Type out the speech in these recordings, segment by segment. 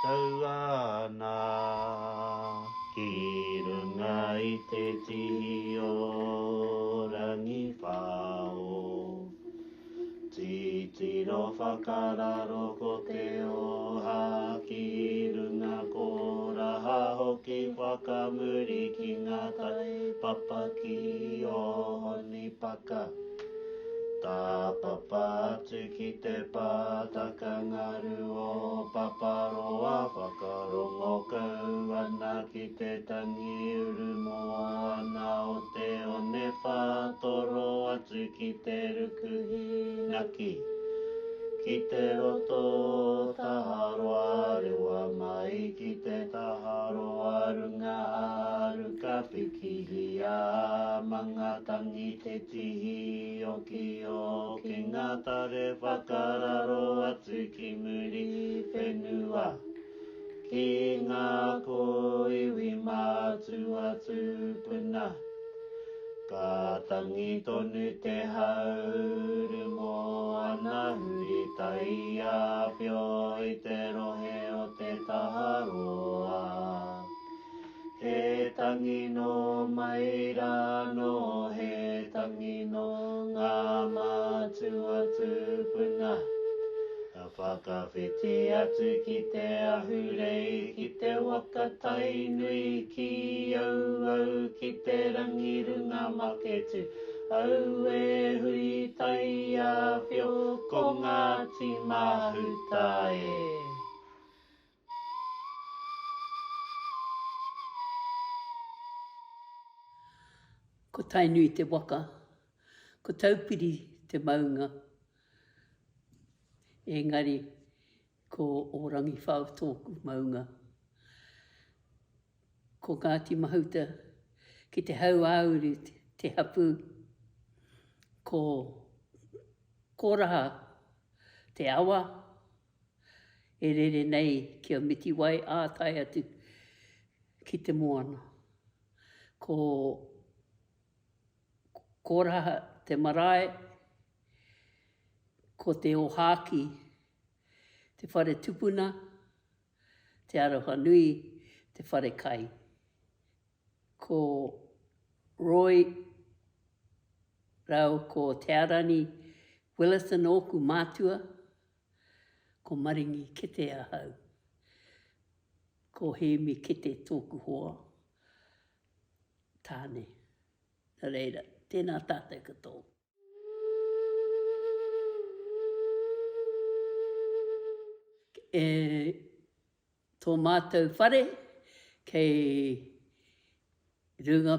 taua ana ki runga I te tihi o rangi whao. Titiro whakararo ko te oha ki runga ko raha hoki whakamuri ki ngā tai papa ki o honi paka. Tā papa atu ki te pātaka ngaru o paparoa whakarongo kau ana ki te tangi uru mo ana o te one whātoro atu ki te rukuhinaki. Ki te roto taharoa rewa mai ki te taharoa runga aruka whikihi a mangatangi te tihi o ki ngā tare whakararo atu ki muri whenua. Ki ngā koiwi mātua tūpuna. Ka tangi tonu te hauru mo ana huri tai a whio I te rohe o te taharoa. He tangi no maira no he tangi no ngā mātua tūpuna. Ka whakawhiti atu ki te ahurei, ki te waka tainui, ki au ki te rangirunga maketu. Au e hui tai a whio ko Ngāti Mahuta e. Ko tainui te waka, ko taupiri te maunga. Engari, ko orangi whao tōku maunga. Ko Ngāti Mahuta, ki te hau auru te hapu. Ko raha, te awa. E rere nei kia miti wai ātai atu ki te moana. Ko raha, te marae. Ko te ohaki, te whare tupuna, te aroha nui, te whare kai. Ko Roy, rau ko te arani, Williston oku mātua, ko Maringi Kete ahau. Ko Hemi Kete tōku hoa. Tāne. Nā reira, tēnā tātou katoa. Tō mātou whare, kei runga,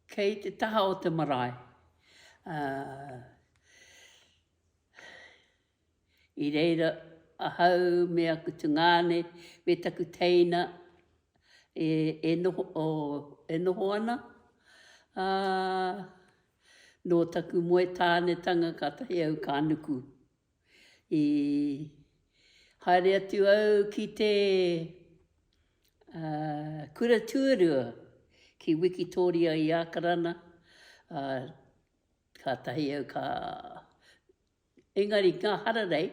kei te taha o te marae. I reira, ahau mea ku tungane, me taku teina, e noho ana. No taku moe tānetanga ka tahi au kānuku. Haere atu au ki te kura tuarua ki Wikitoria I Akarana. Ka tahi au ka... Engari ngā hararei,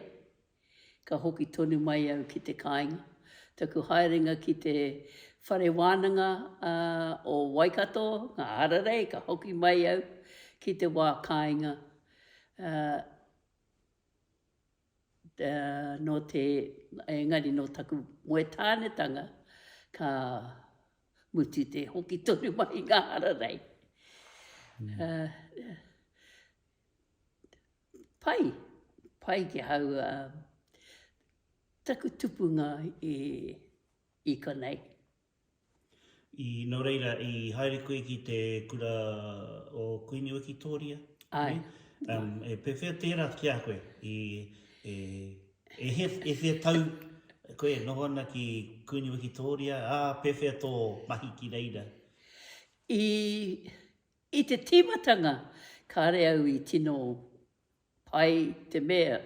ka hoki tonu mai au ki te kāinga. Taku haerenga ki te whare wānanga o Waikato, ngā hararei, ka hoki mai au ki te wā kāinga. No te, engari no taku moe tānetanga, ka mutu te hoki tonu mai ngā hararei. Pai ki hau taku tupunga I konei. Nō reira, I haere koe ki te kura o Kuini Wikitoria. Ai. E pewhia tērā ki a koe. E whea tau koe noho ana ki Kuini Wikitoria. Pewhia tō mahi ki reira. I te tīmatanga, ka re au I tino pai te mea,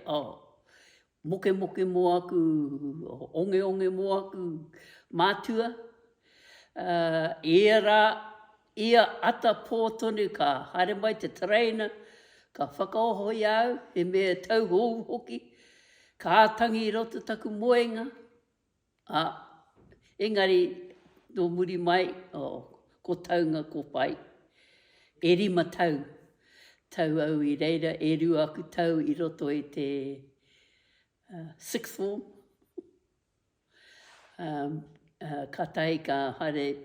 moke mo aku, onge mo aku mātua. Ia ata pōtonu ka haere mai te trainer, ka whakaoho I au, he mea tau hou hoki, ka ātangi I roto taku moenga, Engari, no muri mai, ko taunga ko pai. E rima tau. Tau au I reira, e rua aku tau I roto I te sixth form. Ka tai ka hare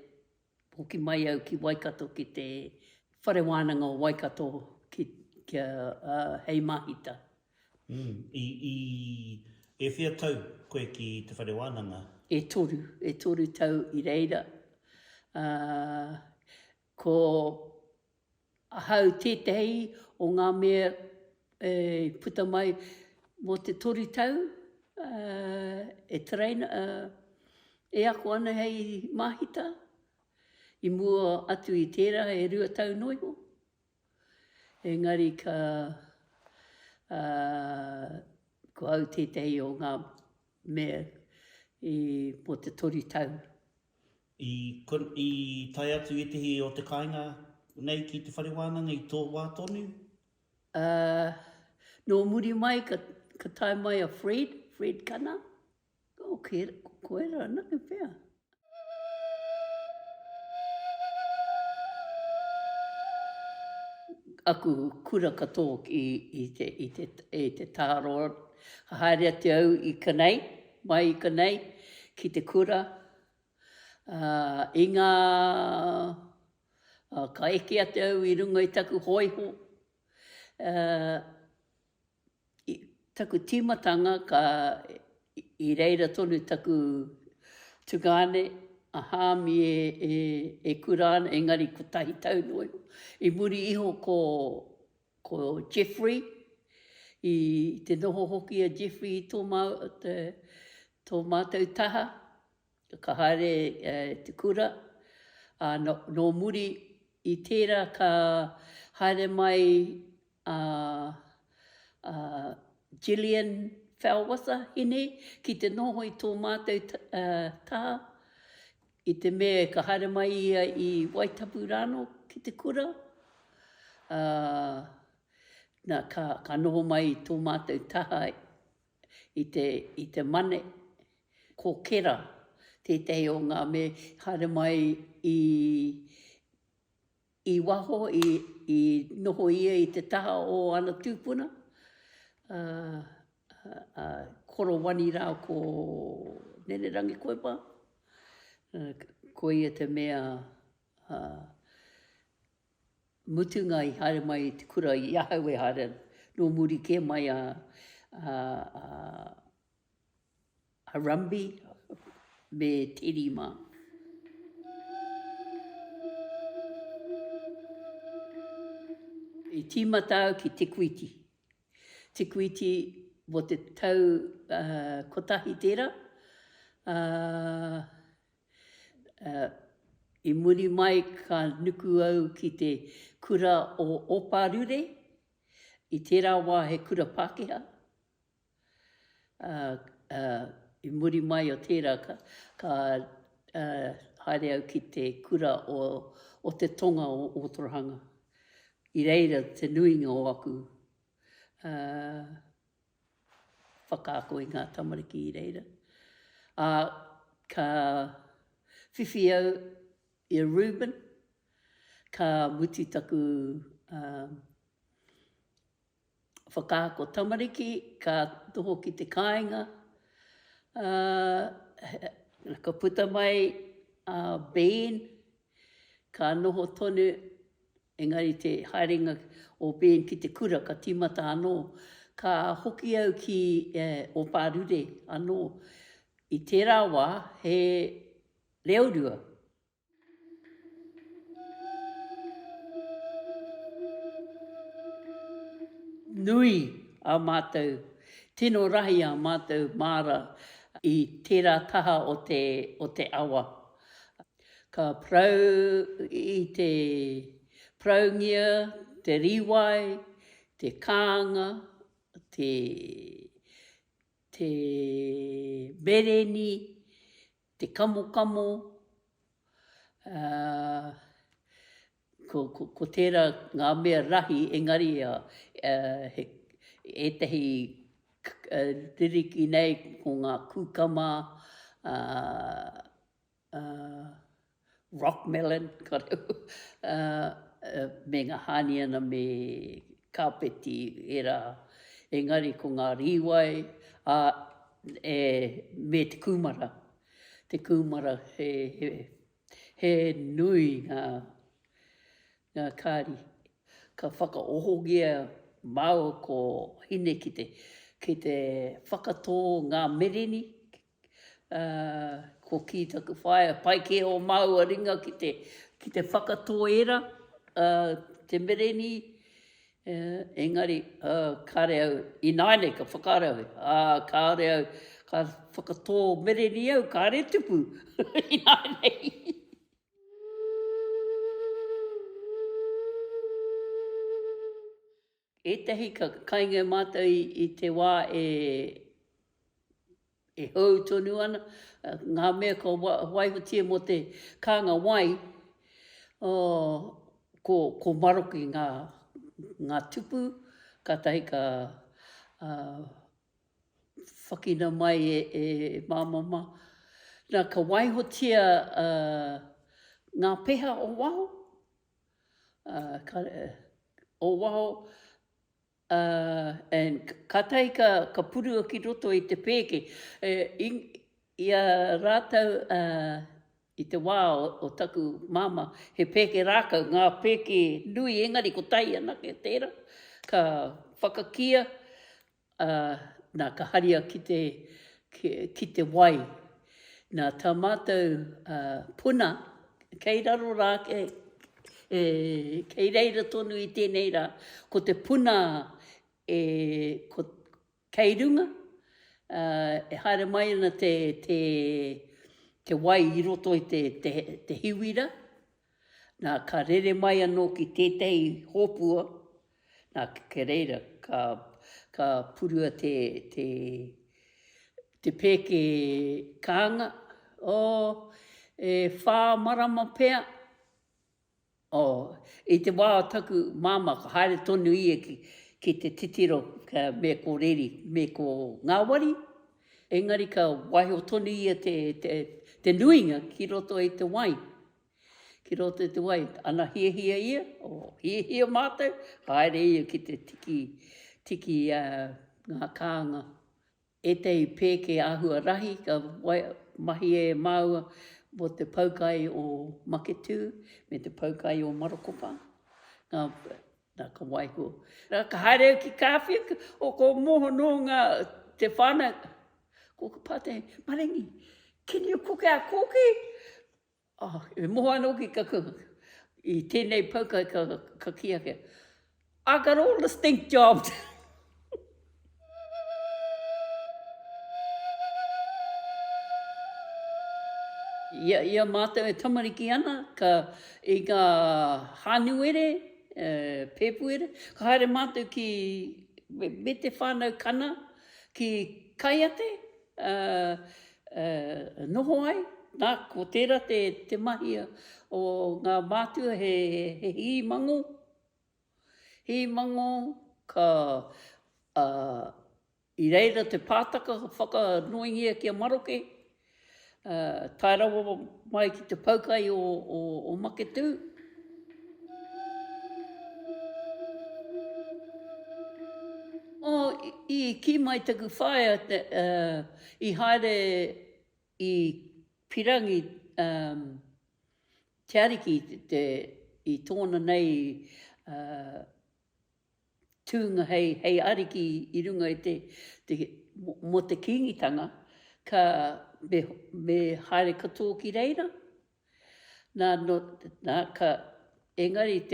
hoki mai au ki Waikato ki te whare wānanga o Waikato ki hei mahita. E whia tau koe ki te whare wānanga? E toru tau I reira. Ko ahau tētahi o ngā mea puta mai mo te toru tau, e traina, e ako ana hei mahita, I mua atu I tērā e rua tau noiho. Engari ko au tētahi o ngā mea mo te toru tau. I tai atu I tehi o te kāinga nei ki te whare wānanga I tō wā tonu? No muri mai ka tai mai a Fred kana. Ko era nake pēr. Aku kura katoa I te tāroa. Ka haere ate au I kanei, mai I kanei, ki te kura. I ngā ka eke ate au I runga I taku hoiho. Taku tīmatanga I reira tonu taku tugane, a hāmi e kurana, engari ko tahi tau noi. I muri iho ko Jeffrey, I te noho hoki a Jeffrey I tō mātou taha, ka haere te kura. No muri I tērā ka haere mai Gillian Falwasa hine, ki te noho I tō mātou taha. I te mea ka haere mai ia I Waitapurano ki te kura. Nā ka noho mai I tō mātou taha I te mane. Ko kera, tētahi o ngā me haere mai I waho, I noho ia I te taha o ana tūpuna. Koro wani rao ko nene rangi koe pā. Ko ia te mea mutunga I haere mai I te kura I ahau e haere. No muri ke mai a Rambi me Tirima. I tīmatau ki te kuiti. Te kuiti mo te tau kotahi tērā. I muri mai ka nuku au ki te kura o Oparure. I tērā wā he kura Pākehā. I muri mai o tērā ka haere au ki te kura o te tonga o Otorahanga. I reira te nuinga o aku. Whakaako I ngā tamariki I reira. Ka whiwhi au I Reuben. Ka muti taku whakaako tamariki. Ka toho ki te kāinga. Ka puta mai Ben. Ka noho tonu. Engari te haerenga o Ben ki te kura ka tīmata anō. Ka hoki au ki o Pārure anō. I tērā wā he reorua. Nui a mātou. Tino rahi a mātou māra I tērā taha o te awa. Ka prau I te praungia, te riwai, te kānga, te mereni, te kamokamo. Ko tērā ngā mea rahi, engari e tehi ririki nei ko ngā kūkama, uh, uh, rock melon, ka reo, me ngā hāni ana me kāpeti era, engari ko ngā riwai, me te kumara. Te kumara he nui ngā kāri. Ka whakaohogia mau ko hine ki te whakatō ngā mereni. Ko ki taku whaia, pai ke o mau a ringa ki te whakatō era, te mereni. Engari, kāre au, i naine ka whakare au. Kāre au, ka whakatō mereni au, kāre tupu. I naine. Etahi ka kainga mātou i te wā e hau tonu ana. Ngā mea ka waihotia mo te kānga wai, ko maroki ngā tupu, ka tahi ka whakina mai e māmama. Nā ka waihotia ngā peha o waho. O waho, and ka tahi ka purua ki roto i te pēke. Ia rātau i te wā o taku mama, he pēke rākau, ngā pēke nui engari ko tai ana ke tērā. Ka whakakia, nā ka haria ki te wai. Nā tā mātou puna, kei raro rā kei reira tonu i tēnei rā, ko te puna ko kei runga, e haere mai ana te wai i roto i te hiwira, nā ka rere mai anō ki tētei hōpua, nā ke reira ka purua te pēke kānga, e whā marama pēa, i te wā taku māma, ka haere tonu ia ki te titiro me ko reri, me ko ngāwari. Engari ka waiho tonu ia te nuinga ki roto i te wai. Ki roto i te wai. Ana hia ia, hia mātou, haere ia ki te tiki ngā kānga. E tei pēke āhua rahi, ka mahi e maua, mo te paukai o Maketu, me te paukai o Marokopa. Nā ka waiho. Nā ka haere au ki kāwhia, o ko moho no ngā te whānau. Ko ka pātai, Maringi, can you cook our cookie? E moho anō ki ka i tēnei paukai ka kia kia. I got all the stink jobs. Ia mātou e tamariki ana, i ngā hānuere, pēpuere, ka haere mātou me te whānau kana, ki kaiate, noho ai, nā ko tērā te mahia o ngā mātua he hi mango. Hi mango, i reira te pātaka whakanoingia kia maroke, tai rawa mai ki te paukai o Maketu. I ki mai taku whaia, i haere i pirangi te ariki i tōna nei tūnga hei ariki i runga i mo te kingitanga, me haere katoa ki reira. Nā ka engari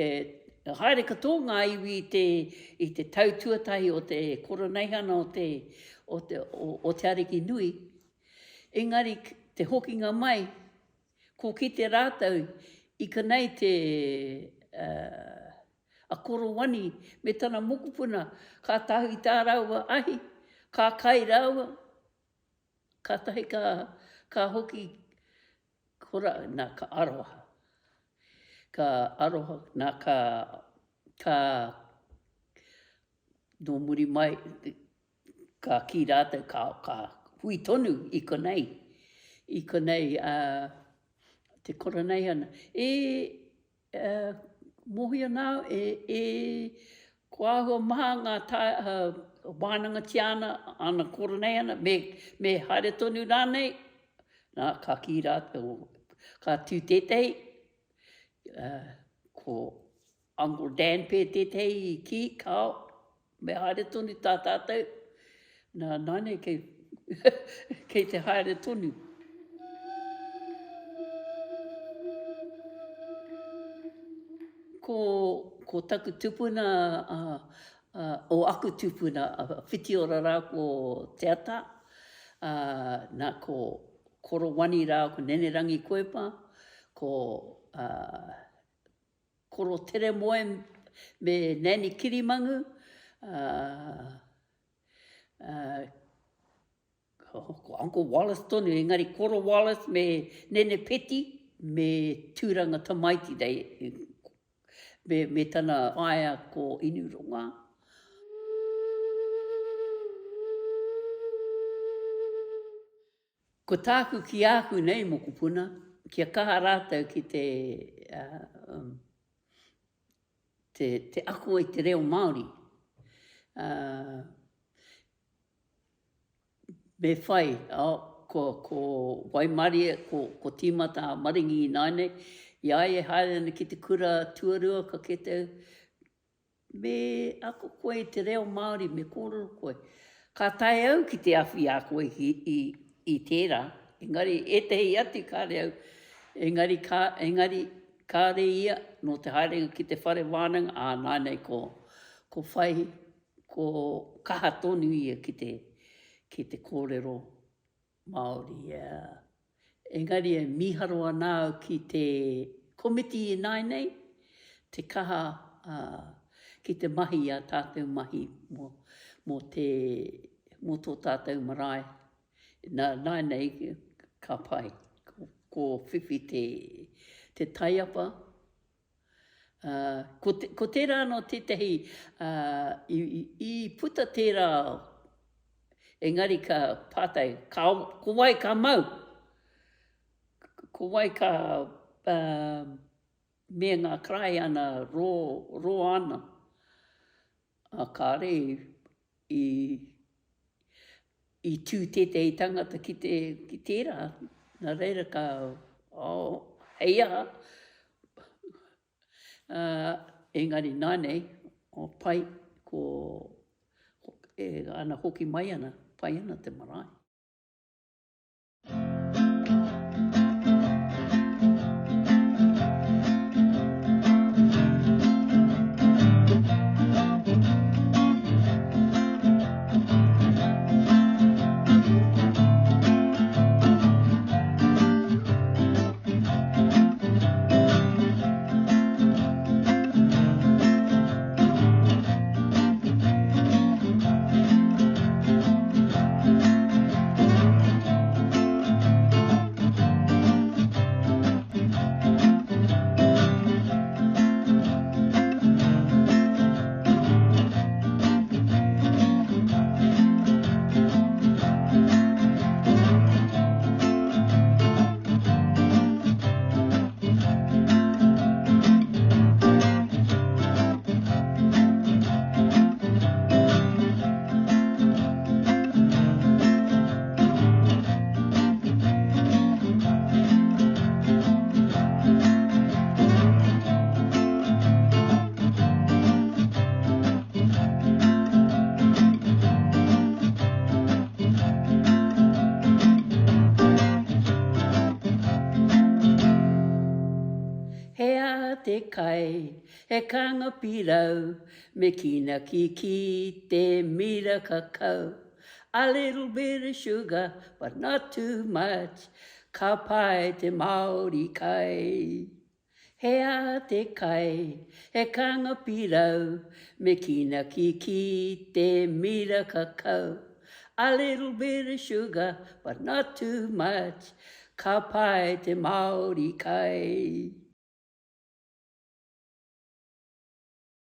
haere katoa ngā iwi i te tautuatahi o te koroneihana o te ariki nui. Engari te hokinga mai, ko ki te rātau, i ka nei te a korowani me tana mokupuna, ka tahu i tā raua ahi, ka kai raua, ka tahi ka hoki kora, nā ka aroha. Ka aroha, nā ka no muri mai, ka ki rātou, ka hui tonu i konei. i konei te kora nei ana. Mohi anau ko ahua maha ngā wānanga tiana ana kora nei ana me haere tonu rānei. Nā ka ki rātou, ka tū tetei. Ko Uncle Dan pē tetei I ki kao. Me haere tonu tā tātou. Nā nāne kei te haere tonu. Ko taku tupuna, o aku tupuna, whiti ora rā ko te ata. Nā ko korowani rā ko nenerangi koepa. Ko koro tere moe me Nani Kirimangu. Ko Uncle Wallace tonu, engari koro Wallace me Nene Peti me tūranga tamaiti dei. Me tana aia ko Inurunga. Ko tāku ki aku nei moko puna, kia kaha rātou ki te ako I te reo Māori. Me whai, ko Waimaria, ko tīmata Maringi I naine, ia e haere ana ki te kura tuarua ka Kete. Me ako koe te reo Māori, me kōrero koe. Ka tae au ki te awhi a koe I tērā. Engari, e tehi atu ka reo. Engari ka re ia no te haerenga ki te whare wānanga. Nānei ko whai, ko kaha tonu ia ki te kōrero Māori. Engari e miharo anau ki te komiti I nainei, te kaha ki te mahi a tātou mahi mo tō tātou marae. Nainei ka pai, ko whiwhi te taiapa. Ko tērā no tētahi I puta tērā, engari ka pātai, ko wai ka mau. Ko wai ka mea ngā krai ana ro ana. Ka re I tū tētei tangata ki tērā. Nā reira ka, heia. Engari nānei, pai ana hoki mai ana, pai ana te marae. Te kai, he kanga pirau, me kina ki te mira kakau. A little bit of sugar, but not too much, ka pai te Māori kai. Hea te kai, he kanga pirau, me kina ki te mira kakau. A little bit of sugar, but not too much, ka pai te Māori kai.